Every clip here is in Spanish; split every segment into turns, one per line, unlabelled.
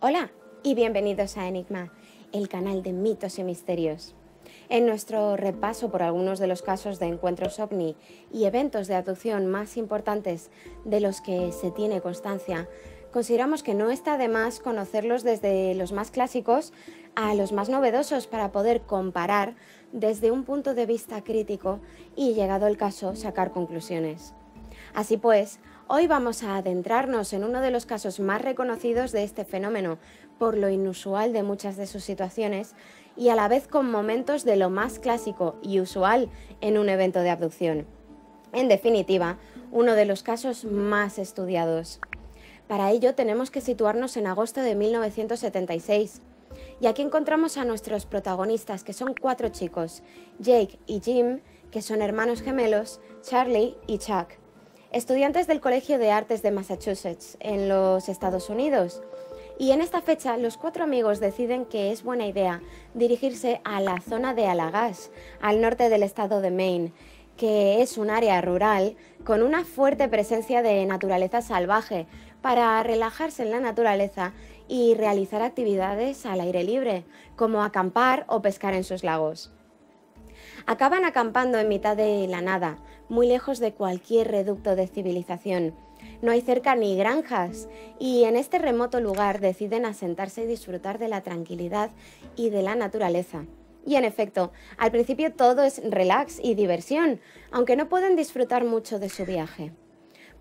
Hola y bienvenidos a Enigma, el canal de mitos y misterios. En nuestro repaso por algunos de los casos de encuentros ovni y eventos de abducción más importantes de los que se tiene constancia, consideramos que no está de más conocerlos desde los más clásicos a los más novedosos para poder comparar desde un punto de vista crítico y, llegado el caso, sacar conclusiones. Así pues, hoy vamos a adentrarnos en uno de los casos más reconocidos de este fenómeno, por lo inusual de muchas de sus situaciones y a la vez con momentos de lo más clásico y usual en un evento de abducción. En definitiva, uno de los casos más estudiados. Para ello tenemos que situarnos en agosto de 1976. Y aquí encontramos a nuestros protagonistas, que son 4 chicos, Jake y Jim, que son hermanos gemelos, Charlie y Chuck, estudiantes del Colegio de Artes de Massachusetts, en los Estados Unidos. Y en esta fecha, los 4 amigos deciden que es buena idea dirigirse a la zona de Allagash, al norte del estado de Maine, que es un área rural con una fuerte presencia de naturaleza salvaje, para relajarse en la naturaleza y realizar actividades al aire libre, como acampar o pescar en sus lagos. Acaban acampando en mitad de la nada, muy lejos de cualquier reducto de civilización. No hay cerca ni granjas, y en este remoto lugar deciden asentarse y disfrutar de la tranquilidad y de la naturaleza. Y en efecto, al principio todo es relax y diversión, aunque no pueden disfrutar mucho de su viaje.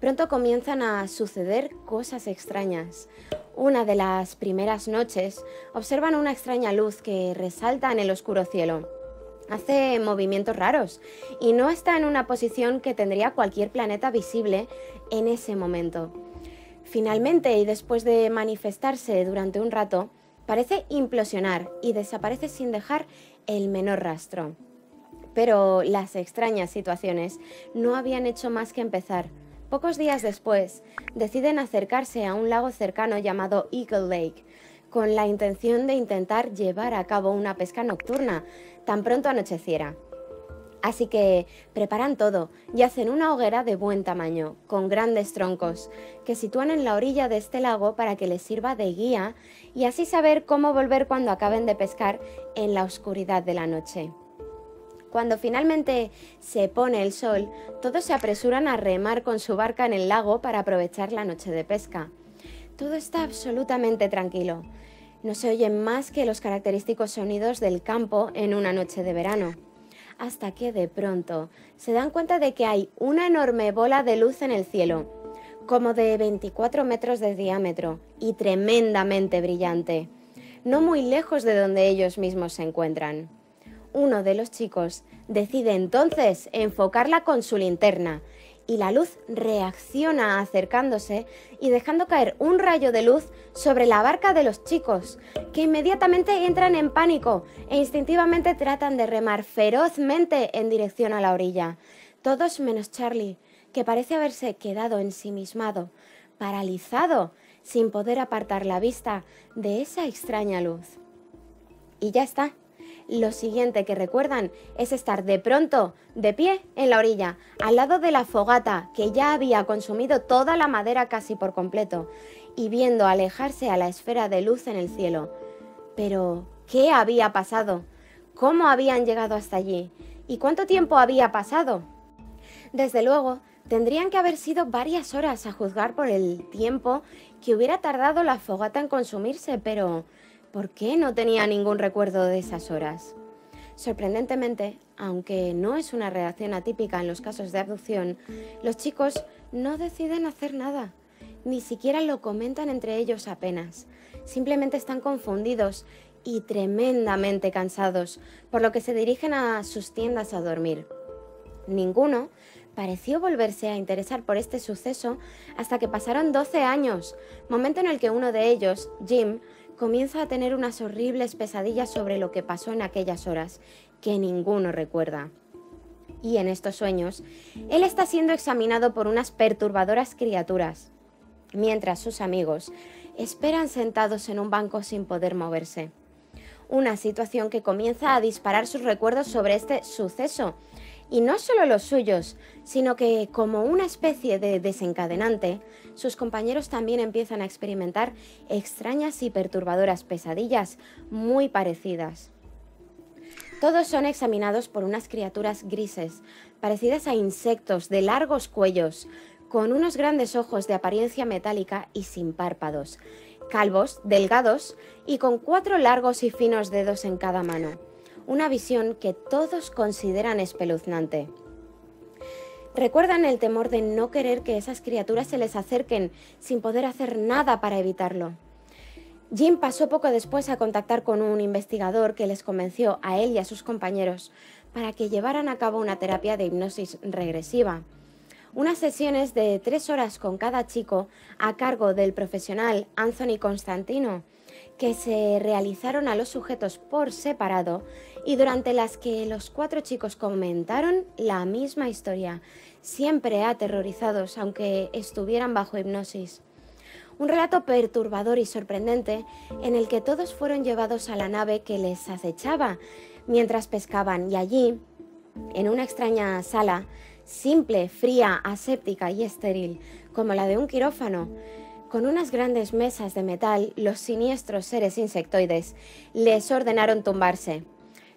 Pronto comienzan a suceder cosas extrañas. Una de las primeras noches observan una extraña luz que resalta en el oscuro cielo. Hace movimientos raros y no está en una posición que tendría cualquier planeta visible en ese momento. Finalmente, y después de manifestarse durante un rato, parece implosionar y desaparece sin dejar el menor rastro. Pero las extrañas situaciones no habían hecho más que empezar. Pocos días después, deciden acercarse a un lago cercano llamado Eagle Lake, con la intención de intentar llevar a cabo una pesca nocturna, tan pronto anocheciera. Así que preparan todo y hacen una hoguera de buen tamaño, con grandes troncos, que sitúan en la orilla de este lago para que les sirva de guía y así saber cómo volver cuando acaben de pescar en la oscuridad de la noche. Cuando finalmente se pone el sol, todos se apresuran a remar con su barca en el lago para aprovechar la noche de pesca. Todo está absolutamente tranquilo. No se oyen más que los característicos sonidos del campo en una noche de verano. Hasta que de pronto se dan cuenta de que hay una enorme bola de luz en el cielo, como de 24 metros de diámetro y tremendamente brillante, no muy lejos de donde ellos mismos se encuentran. Uno de los chicos decide entonces enfocarla con su linterna y la luz reacciona acercándose y dejando caer un rayo de luz sobre la barca de los chicos, que inmediatamente entran en pánico e instintivamente tratan de remar ferozmente en dirección a la orilla. Todos menos Charlie, que parece haberse quedado ensimismado, paralizado, sin poder apartar la vista de esa extraña luz. Y ya está. Lo siguiente que recuerdan es estar de pronto de pie en la orilla, al lado de la fogata que ya había consumido toda la madera casi por completo, y viendo alejarse a la esfera de luz en el cielo. Pero, ¿qué había pasado? ¿Cómo habían llegado hasta allí? ¿Y cuánto tiempo había pasado? Desde luego, tendrían que haber sido varias horas a juzgar por el tiempo que hubiera tardado la fogata en consumirse, pero ¿por qué no tenía ningún recuerdo de esas horas? Sorprendentemente, aunque no es una reacción atípica en los casos de abducción, los chicos no deciden hacer nada, ni siquiera lo comentan entre ellos apenas. Simplemente están confundidos y tremendamente cansados, por lo que se dirigen a sus tiendas a dormir. Ninguno pareció volverse a interesar por este suceso hasta que pasaron 12 años, momento en el que uno de ellos, Jim, comienza a tener unas horribles pesadillas sobre lo que pasó en aquellas horas, que ninguno recuerda. Y en estos sueños, él está siendo examinado por unas perturbadoras criaturas, mientras sus amigos esperan sentados en un banco sin poder moverse. Una situación que comienza a disparar sus recuerdos sobre este suceso Y no solo los suyos, sino que como una especie de desencadenante, sus compañeros también empiezan a experimentar extrañas y perturbadoras pesadillas muy parecidas. Todos son examinados por unas criaturas grises, parecidas a insectos de largos cuellos, con unos grandes ojos de apariencia metálica y sin párpados, calvos, delgados y con 4 largos y finos dedos en cada mano. Una visión que todos consideran espeluznante. Recuerdan el temor de no querer que esas criaturas se les acerquen sin poder hacer nada para evitarlo. Jim pasó poco después a contactar con un investigador que les convenció a él y a sus compañeros para que llevaran a cabo una terapia de hipnosis regresiva. Unas sesiones de 3 horas con cada chico a cargo del profesional Anthony Constantino, que se realizaron a los sujetos por separado y durante las que los 4 chicos comentaron la misma historia, siempre aterrorizados aunque estuvieran bajo hipnosis. Un relato perturbador y sorprendente en el que todos fueron llevados a la nave que les acechaba mientras pescaban y allí, en una extraña sala, simple, fría, aséptica y estéril, como la de un quirófano, con unas grandes mesas de metal, los siniestros seres insectoides les ordenaron tumbarse.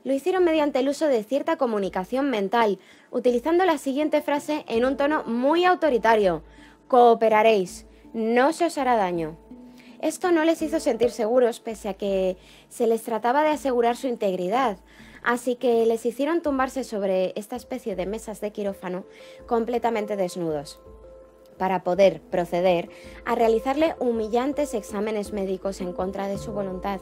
Lo hicieron mediante el uso de cierta comunicación mental, utilizando la siguiente frase en un tono muy autoritario: cooperaréis, no se os hará daño. Esto no les hizo sentir seguros, pese a que se les trataba de asegurar su integridad, así que les hicieron tumbarse sobre esta especie de mesas de quirófano completamente desnudos, para poder proceder a realizarle humillantes exámenes médicos en contra de su voluntad,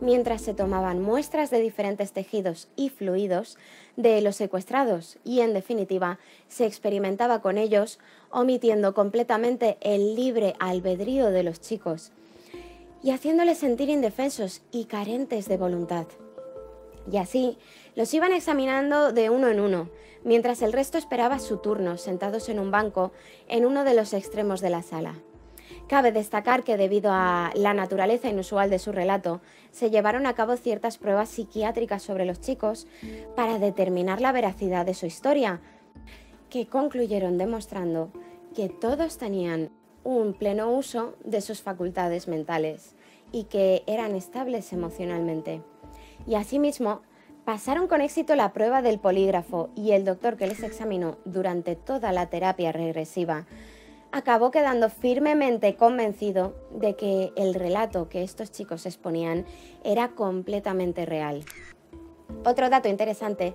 mientras se tomaban muestras de diferentes tejidos y fluidos de los secuestrados y, en definitiva, se experimentaba con ellos, omitiendo completamente el libre albedrío de los chicos y haciéndoles sentir indefensos y carentes de voluntad. Y así los iban examinando de uno en uno, mientras el resto esperaba su turno, sentados en un banco en uno de los extremos de la sala. Cabe destacar que debido a la naturaleza inusual de su relato, se llevaron a cabo ciertas pruebas psiquiátricas sobre los chicos para determinar la veracidad de su historia, que concluyeron demostrando que todos tenían un pleno uso de sus facultades mentales y que eran estables emocionalmente. Y asimismo, pasaron con éxito la prueba del polígrafo y el doctor que les examinó durante toda la terapia regresiva acabó quedando firmemente convencido de que el relato que estos chicos exponían era completamente real. Otro dato interesante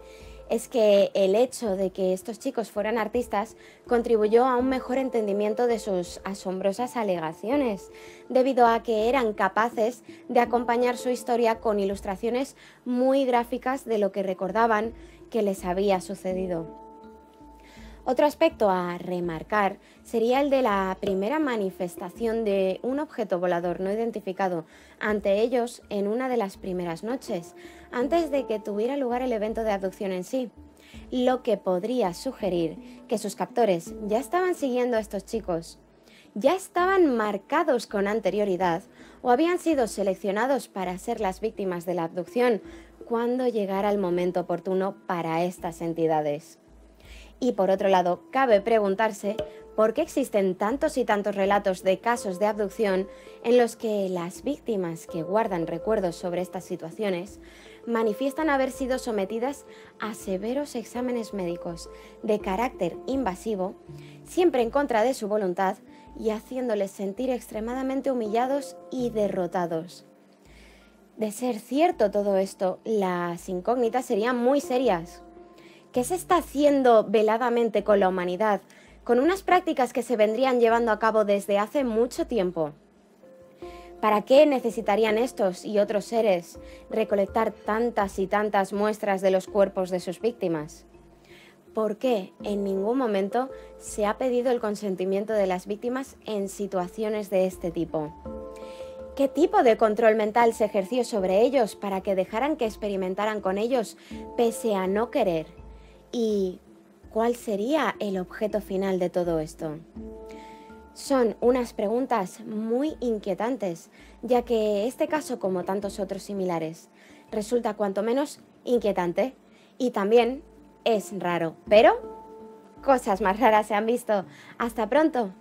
es que el hecho de que estos chicos fueran artistas contribuyó a un mejor entendimiento de sus asombrosas alegaciones, debido a que eran capaces de acompañar su historia con ilustraciones muy gráficas de lo que recordaban que les había sucedido. Otro aspecto a remarcar sería el de la primera manifestación de un objeto volador no identificado ante ellos en una de las primeras noches, antes de que tuviera lugar el evento de abducción en sí, lo que podría sugerir que sus captores ya estaban siguiendo a estos chicos, ya estaban marcados con anterioridad o habían sido seleccionados para ser las víctimas de la abducción cuando llegara el momento oportuno para estas entidades. Y por otro lado, cabe preguntarse por qué existen tantos y tantos relatos de casos de abducción en los que las víctimas que guardan recuerdos sobre estas situaciones manifiestan haber sido sometidas a severos exámenes médicos de carácter invasivo, siempre en contra de su voluntad y haciéndoles sentir extremadamente humillados y derrotados. De ser cierto todo esto, las incógnitas serían muy serias. ¿Qué se está haciendo veladamente con la humanidad, con unas prácticas que se vendrían llevando a cabo desde hace mucho tiempo? ¿Para qué necesitarían estos y otros seres recolectar tantas y tantas muestras de los cuerpos de sus víctimas? ¿Por qué en ningún momento se ha pedido el consentimiento de las víctimas en situaciones de este tipo? ¿Qué tipo de control mental se ejerció sobre ellos para que dejaran que experimentaran con ellos pese a no querer? ¿Y cuál sería el objeto final de todo esto? Son unas preguntas muy inquietantes, ya que este caso, como tantos otros similares, resulta cuanto menos inquietante y también es raro, pero cosas más raras se han visto. ¡Hasta pronto!